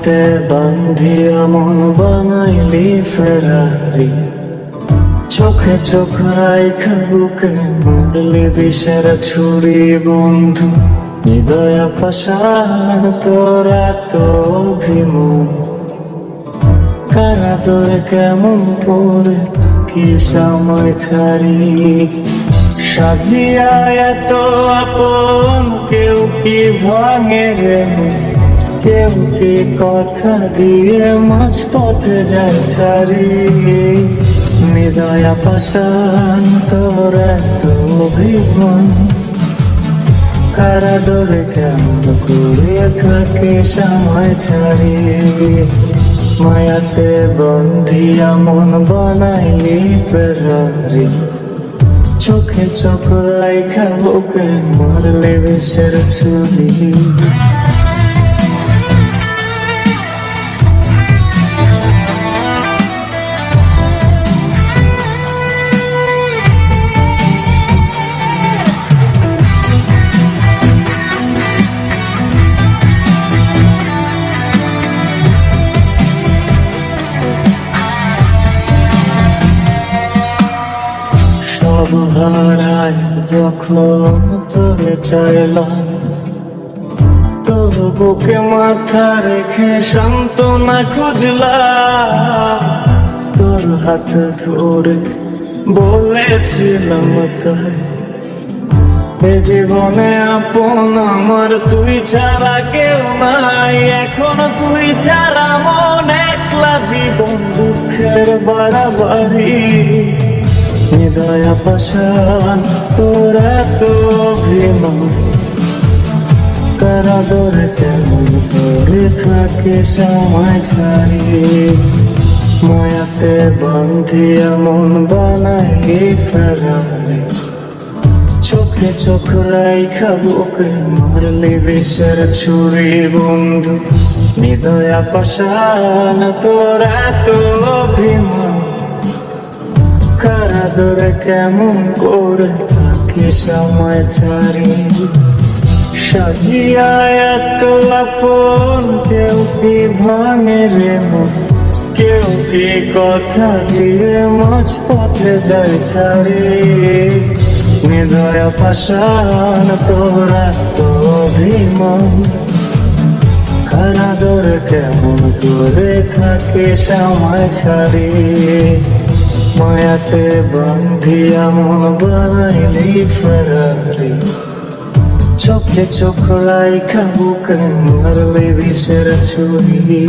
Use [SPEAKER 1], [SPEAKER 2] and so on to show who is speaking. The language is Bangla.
[SPEAKER 1] মায়াতে বান্ধিয়া মন বানাইলি ফেরারি, চোখে চোখ রাইখা বুকে মারলি বিষের ছুরি বন্ধু। হৃদয় পাষাণ তোর এত অভিমান, কারা তোরে কেমন করে কি সময় ছাড়ি। সাজিয়া এত আপন কেউ কি ভাঙে রে মন, কেউ কি কথা দিয়ে মাঝ পথে যায় ছাড়ি। হৃদয় পাষাণ তোর এত অভিমান, কারা ডরে কেমন করে থাকে সময় ছাড়ি। মায়াতে বন্ধিয়া মন বানাইলি ফেরারি, চোখে চোখ রাইখা বুকে মারলে বিষের ছুরি। সব হারাই যখন তোরে চাইলাম, তোর বুকে মাথা রেখে সান্ত্বনা খুঁজলাম। তোর হাত ধরে বলেছিলাম তাই, এ জীবনে আপন আমার তুই ছাড়া কেউ নাই। এখন তুই ছাড়া মন একলা, জীবন দুঃখের বাড়াবাড়ি। হৃদয় পাষাণ তোর এত অভিমান, কারা ডরে কেমন করে থাকে সময় ছাড়ি। মায়াতে বান্ধিয়া মন বানাইলি ফেরারি, চোখে চোখ রাইখা বুকে মারলি বিষের ছুরি বন্ধু। হৃদয় পাষাণ তোর এত অভিমান, কারা ডরে কেমন করে থাকে সময় ছাড়ি। সাজিয়া এত আপন কেউ কি ভাঙে রে মন, কেউ কি কথা দিয়ে মাঝ পথে যায় ছাড়ি। হৃদয় পাষাণ তোর এত অভিমান, কারা ডরে কেমন করে থাকে সময় ছাড়ি। মায়াতে বান্ধিয়া মন বানাইলি ফেরারি, চোখে চোখ রাইখা বুকে মারলি বিষের ছুরি।